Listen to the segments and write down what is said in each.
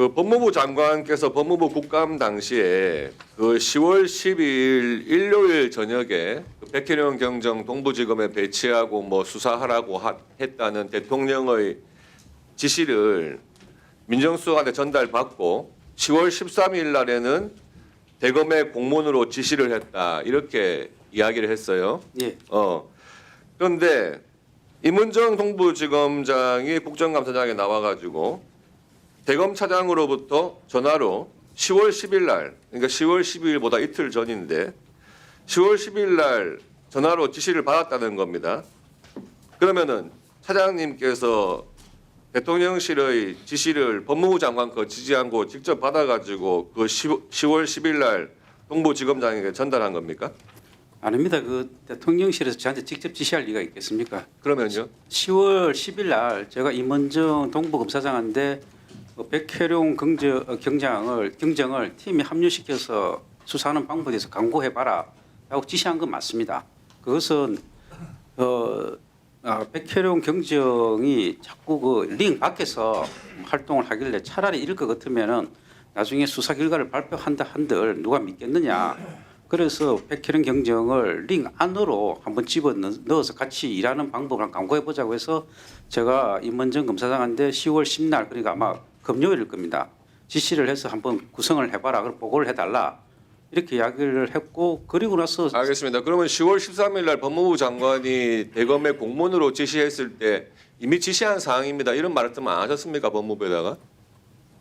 그 법무부 장관께서 법무부 국감 당시에 그 10월 12일 일요일 저녁에 그 백혜령 경정 동부지검에 배치하고 뭐 수사하라고 했다는 대통령의 지시를 민정수석한테 전달받고 10월 13일 날에는 대검의 공문으로 지시를 했다 이렇게 이야기를 했어요. 예. 그런데 임은정 동부지검장이 국정감사장에 나와가지고 대검 차장으로부터 전화로 10월 10일 날, 그러니까 10월 12일보다 이틀 전인데 10월 10일 날 전화로 지시를 받았다는 겁니다. 그러면은 차장님께서 대통령실의 지시를 법무부 장관 거 지지 않고 직접 받아가지고 그 10월 10일 날 동부지검장에게 전달한 겁니까? 아닙니다. 그 대통령실에서 저한테 직접 지시할 리가 있겠습니까? 그러면요? 10월 10일 날 제가 임원정 동부검사장한테 백혜룡 경정을 팀에 합류시켜서 수사하는 방법에 대해서 강구해봐라 라고 지시한 건 맞습니다. 그것은 백혜룡 경정이 자꾸 그 링 밖에서 활동을 하길래 차라리 이럴 것 같으면은 나중에 수사 결과를 발표한다 한들 누가 믿겠느냐. 그래서 백혜룡 경정을 링 안으로 한번 집어 넣어서 같이 일하는 방법을 강구해보자고 해서 제가 임원정 검사장한테 10월 10날 그러니까 아마 금요일일 겁니다. 지시를 해서 한번 구성을 해봐라. 그리고 보고를 해달라. 이렇게 이야기를 했고 그리고 나서 알겠습니다. 그러면 10월 13일 날 법무부 장관이 대검의 공문으로 지시했을 때 이미 지시한 사항입니다. 이런 말씀 안 하셨습니까? 법무부에다가?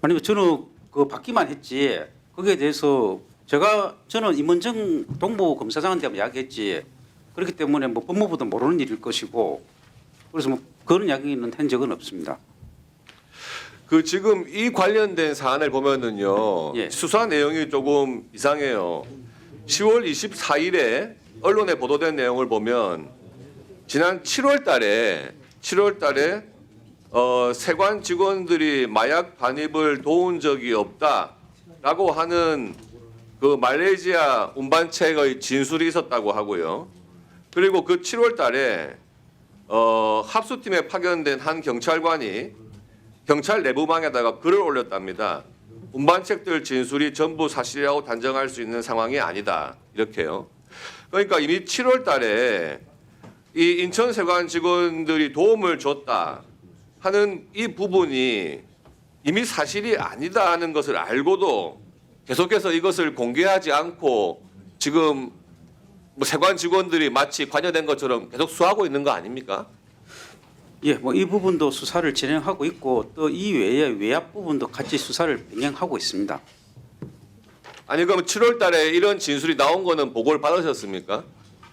아니 저는 그 받기만 했지. 거기에 대해서 저는 임원정 동부검사장한테 이야기했지. 그렇기 때문에 뭐 법무부도 모르는 일일 것이고 그래서 뭐 그런 이야기는 한 적은 없습니다. 그 지금 이 관련된 사안을 보면은요. 예. 수사 내용이 조금 이상해요. 10월 24일에 언론에 보도된 내용을 보면 지난 7월 달에 세관 직원들이 마약 반입을 도운 적이 없다라고 하는 그 말레이시아 운반책의 진술이 있었다고 하고요. 그리고 그 7월 달에 합수팀에 파견된 한 경찰관이 경찰 내부망에다가 글을 올렸답니다. 운반책들 진술이 전부 사실이라고 단정할 수 있는 상황이 아니다. 이렇게요. 그러니까 이미 7월 달에 이 인천 세관 직원들이 도움을 줬다 하는 이 부분이 이미 사실이 아니다 하는 것을 알고도 계속해서 이것을 공개하지 않고 지금 뭐 세관 직원들이 마치 관여된 것처럼 계속 수하고 있는 거 아닙니까? 예, 뭐 이 부분도 수사를 진행하고 있고 또 이 외에 외압 부분도 같이 수사를 병행하고 있습니다. 아니 그럼 7월 달에 이런 진술이 나온 거는 보고를 받으셨습니까?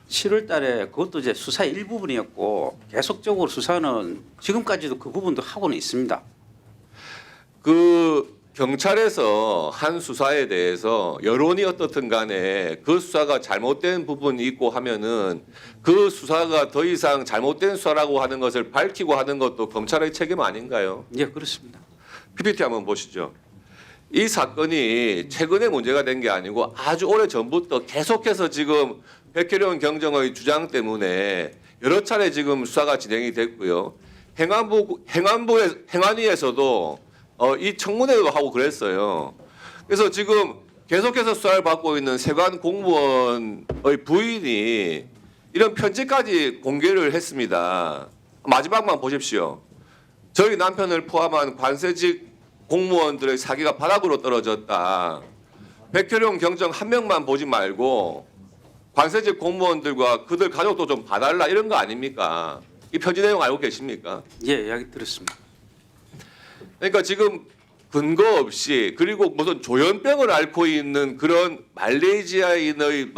7월 달에 그것도 이제 수사의 일부분이었고 계속적으로 수사는 지금까지도 그 부분도 하고는 있습니다. 그 경찰에서 한 수사에 대해서 여론이 어떻든 간에 그 수사가 잘못된 부분이 있고 하면은 그 수사가 더 이상 잘못된 수사라고 하는 것을 밝히고 하는 것도 검찰의 책임 아닌가요? 예, 그렇습니다. PPT 한번 보시죠. 이 사건이 최근에 문제가 된 게 아니고 아주 오래 전부터 계속해서 지금 백혜령 경정의 주장 때문에 여러 차례 지금 수사가 진행이 됐고요. 행안위에서도 이 청문회도 하고 그랬어요. 그래서 지금 계속해서 수사를 받고 있는 세관 공무원의 부인이 이런 편지까지 공개를 했습니다. 마지막만 보십시오. 저희 남편을 포함한 관세직 공무원들의 사기가 바닥으로 떨어졌다. 백혜령 경정 한 명만 보지 말고 관세직 공무원들과 그들 가족도 좀 봐달라 이런 거 아닙니까? 이 편지 내용 알고 계십니까? 예, 이야기 들었습니다. 그러니까 지금 근거 없이 그리고 무슨 조현병을 앓고 있는 그런 말레이시아인의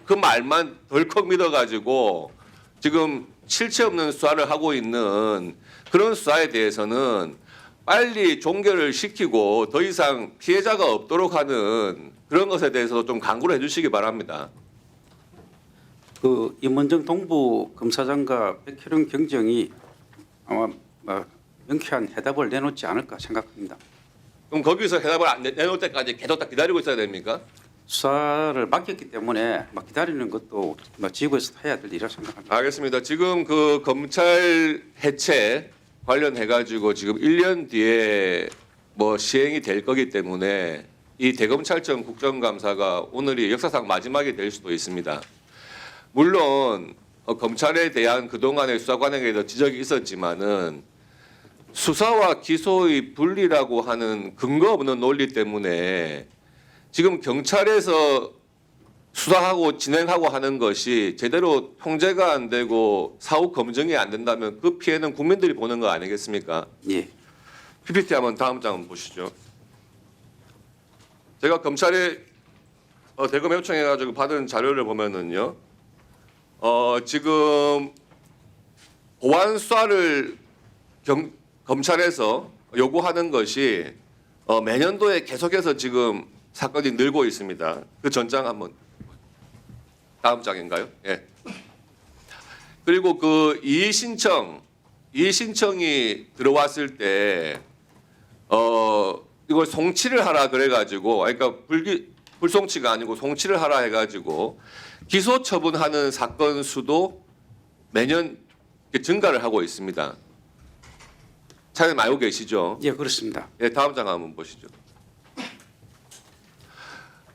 그 말만 덜컥 믿어가지고 지금 실체 없는 수사를 하고 있는 그런 수사에 대해서는 빨리 종결을 시키고 더 이상 피해자가 없도록 하는 그런 것에 대해서도 좀 강구를 해주시기 바랍니다. 그 임원정 동부 검사장과 백혜령 경정이 아마 명쾌한 해답을 내놓지 않을까 생각합니다. 그럼 거기서 해답을 내놓을 때까지 계속 다 기다리고 있어야 됩니까? 수사를 맡겼기 때문에 막 기다리는 것도 지구에서 해야 될 일이라고 생각합니다. 알겠습니다. 지금 그 검찰 해체 관련해 가지고 지금 1년 뒤에 뭐 시행이 될 거기 때문에 이 대검찰청 국정감사가 오늘이 역사상 마지막이 될 수도 있습니다. 물론 검찰에 대한 그동안의 수사 관행에도 지적이 있었지만은 수사와 기소의 분리라고 하는 근거 없는 논리 때문에 지금 경찰에서 수사하고 진행하고 하는 것이 제대로 통제가 안 되고 사후 검증이 안 된다면 그 피해는 국민들이 보는 거 아니겠습니까? 예. PPT 한번 다음 장 한번 보시죠. 제가 검찰에 대검 요청해가지고 받은 자료를 보면은요, 지금 보안 수사를 검찰에서 요구하는 것이 매년도에 계속해서 지금 사건이 늘고 있습니다. 그 전장 한번 다음 장인가요? 예. 그리고 그 이의 신청이 들어왔을 때 이걸 송치를 하라 그래가지고, 그러니까 불송치가 아니고 송치를 하라 해가지고 기소 처분하는 사건 수도 매년 증가를 하고 있습니다. 차장님 알고 계시죠? 예, 그렇습니다. 예, 다음 장 한번 보시죠.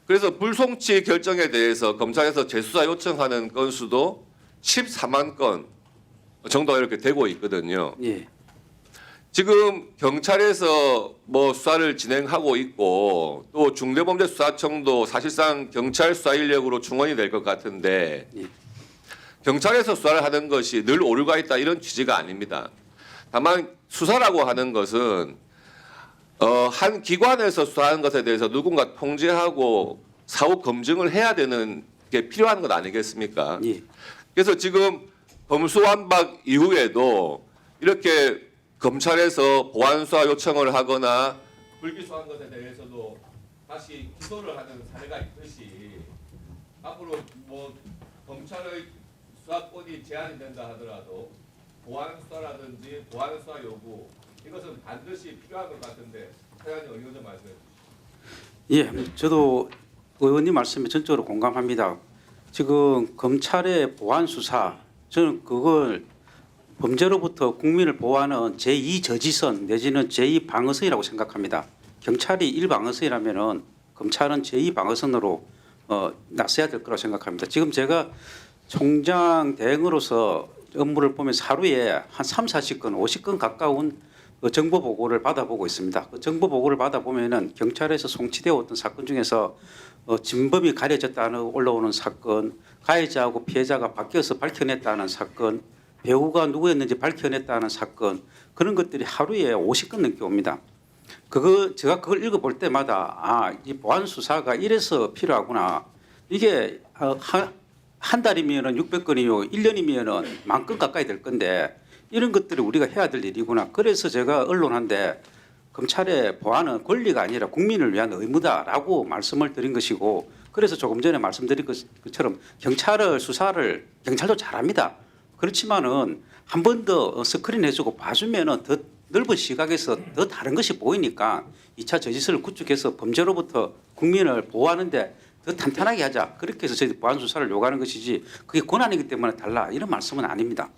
그래서 불송치 결정에 대해서 검찰에서 재수사 요청하는 건수도 14만 건 정도가 이렇게 되고 있거든요. 예. 지금 경찰에서 뭐 수사를 진행하고 있고 또 중대범죄수사청도 사실상 경찰 수사 인력으로 충원이 될 것 같은데 예. 경찰에서 수사를 하는 것이 늘 오류가 있다 이런 취지가 아닙니다. 다만 수사라고 하는 것은 한 기관에서 수사하는 것에 대해서 누군가 통제하고 사후 검증을 해야 되는 게 필요한 것 아니겠습니까? 예. 그래서 지금 검수완박 이후에도 이렇게 검찰에서 보안 수사 요청을 하거나 불기소한 것에 대해서도 다시 기소를 하는 사례가 있듯이 앞으로 뭐 검찰의 수사권이 제한이 된다 하더라도 보안 수사라든지 보안 수사 요구 이것은 반드시 필요한 것 같은데 사장님 의견 좀 말씀해 주시죠. 예, 저도 의원님 말씀에 전적으로 공감합니다. 지금 검찰의 보안 수사, 저는 그걸 범죄로부터 국민을 보호하는 제2저지선 내지는 제2방어선이라고 생각합니다. 경찰이 1방어선이라면은 검찰은 제2방어선으로 나서야 될 거라고 생각합니다. 지금 제가 총장 대행으로서 업무를 보면서 하루에 한 3, 40건, 50건 가까운 정보 보고를 받아보고 있습니다. 그 정보 보고를 받아보면은 경찰에서 송치되어 왔던 사건 중에서 진범이 가려졌다는 올라오는 사건, 가해자하고 피해자가 바뀌어서 밝혀냈다는 사건, 배우가 누구였는지 밝혀냈다는 사건, 그런 것들이 하루에 50건 넘게 옵니다. 제가 그걸 읽어볼 때마다 이 보안 수사가 이래서 필요하구나. 이게 한 달이면은 600건이요, 1년이면은 10,000건 가까이 될 건데 이런 것들을 우리가 해야 될 일이구나. 그래서 제가 언론한테 검찰의 보안은 권리가 아니라 국민을 위한 의무다라고 말씀을 드린 것이고, 그래서 조금 전에 말씀드린 것처럼 경찰도 잘합니다. 그렇지만은 한 번 더 스크린 해주고 봐주면은 더 넓은 시각에서 더 다른 것이 보이니까 2차 저지선을 구축해서 범죄로부터 국민을 보호하는데 더 탄탄하게 하자. 그렇게 해서 저희 보안 수사를 요구하는 것이지 그게 권한이기 때문에 달라 이런 말씀은 아닙니다.